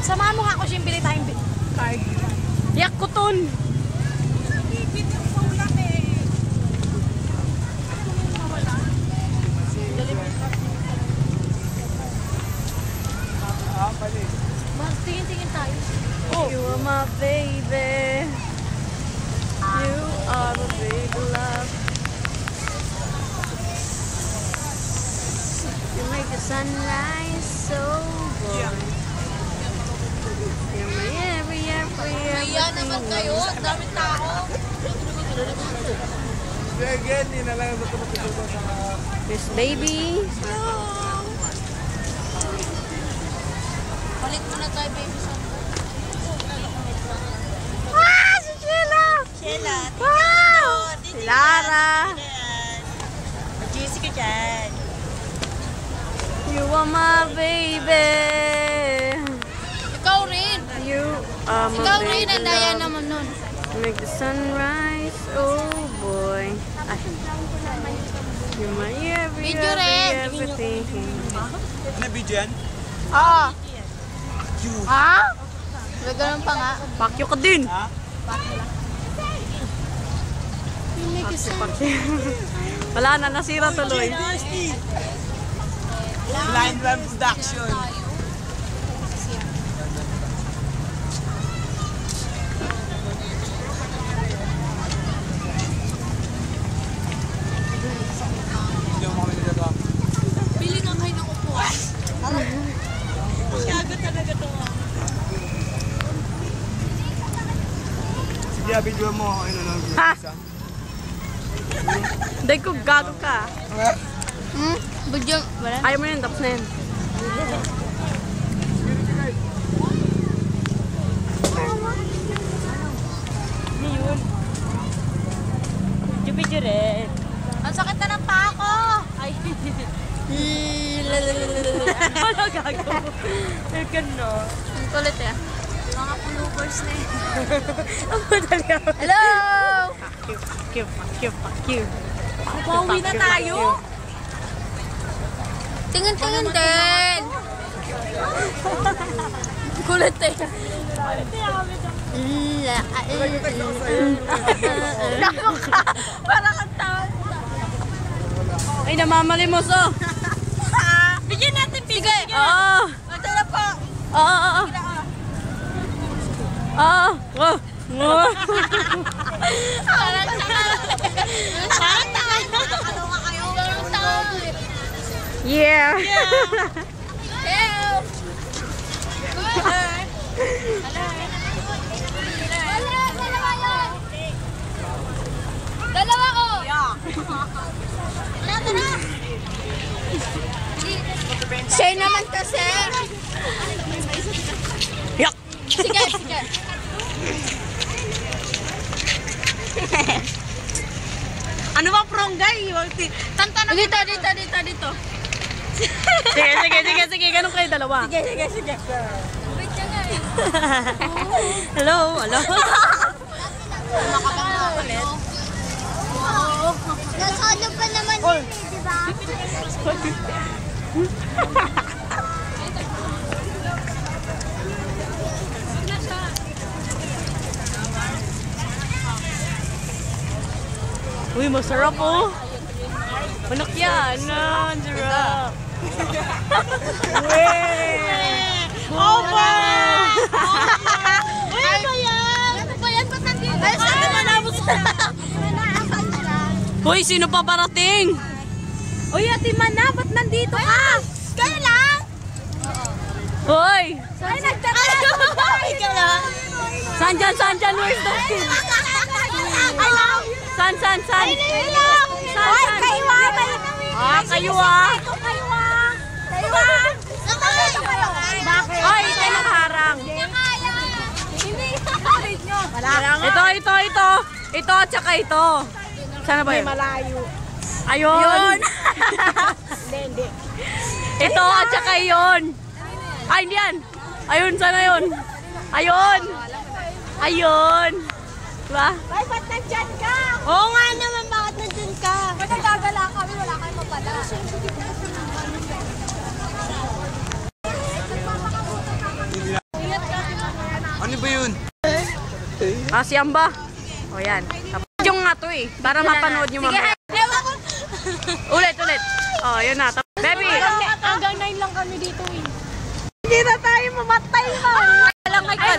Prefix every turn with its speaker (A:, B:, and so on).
A: Samahan mo nga ako siya, bili tayong card.
B: Yak ko ton.
A: Tingin-tingin tayo.
B: Oh. You are my baby. You are my big love. You make the sunrise so bright.
A: Kaya naman kayo, dami tao.
C: Again, yun na lang ang matulog sa
B: Miss Baby.
A: Palit muna tayo, baby.
B: Ah! Si Sheila!
A: Sheila,
B: Wow! Si Lara!
A: Jessica dyan.
B: You are my baby.
A: Ikaw rin.
B: You are my
A: Ikaw
B: baby.
A: rin, ang daya naman nun.
B: Make the sunrise, oh boy. Ay. You're my
A: Video rin.
B: everything.
C: Ano video yan?
A: Oo.
C: You.
A: Ha? Gano'n pa nga.
B: Pakyo ka din.
C: Ha?
B: Pakyo. Wala na, nasira tuloy.
C: Blind Run Production. Hindi mo kami nilagawa.
A: Bili nga kayo ng upuan. Gago talaga to.
C: Sige, video mo. Ano lang.
B: Ha? Hindi ko gago ka.
A: Budyo. Wala.
B: Ayaw mo yun, tapos na yun. Video rin.
A: Ang sakit na ng paa ko. Ay.
B: Ano gago? Ay, gano.
A: Ang kulit eh. Mga pullovers na eh.
B: Ang madali ako.
A: Hello!
B: Fuck you.
A: Pauwi na tayo. Tingin-tingin din. Kulit eh. Parang ang tao.
B: Ay, namamalimos oh.
A: Bigyan natin bigay.
B: Oo.
A: Ito na po.
B: Oo. Oo. Oo.
A: Parang tanga. Nakakaloka kayo. Parang tanga.
B: Yeah.
A: Help! Dalawa yun! Dalawa ko! Tara! Siya naman kasi!
B: Yak.
A: Sige!
B: Ano ba pronggay?
A: Tantan dito!
B: Sige. Ganun kayo dalawa.
A: Sige. Wait ka nga eh.
B: Hello.
A: Nakapagpapalit. Oo. Nasalo pa naman yun eh, di ba?
B: Uy, masarap oh. Anak yan. Ang sarap.
A: Opa! Ano ba yan? Ano ba yan? Ba't nandito? Ay, sabi mo na mo sa... Naasan siya?
B: Hoy, sino pa parating?
A: Uy, Ate Mana, ba't nandito ka? Kayo lang?
B: Hoy!
A: Ay, nagtatanong! Ay, ka lang?
B: Saan dyan? Where's the kid?
A: I love you!
B: Saan?
A: Ay, lang! Ay, kayo ah!
B: Kayo ah!
A: Kayo ah! Bakit?
B: Ay, ito yung harang.
A: Hindi kakalit nyo. Wala nga.
B: Ito. Ito at saka ito. Sana ba yun?
A: Malayo.
B: Ayun.
A: Hindi.
B: Ito at saka yun. Ay, hindi yan. Ayun, sana yun. Ayun. Diba?
A: Ay, ba't nandyan ka?
B: Oo nga naman, bakit nandyan ka?
A: Ba't nagagala kami? Wala kayong mapala. Ingat
B: Pasiyan ba? O yan. Yung nga to eh. Para mapanood nyo mamaya.
A: Ewan ko.
B: Ulit. O, yun na. Baby!
A: Hanggang 9 lang kami dito eh.
B: Hindi na tayo mamatay man.
A: Lang kay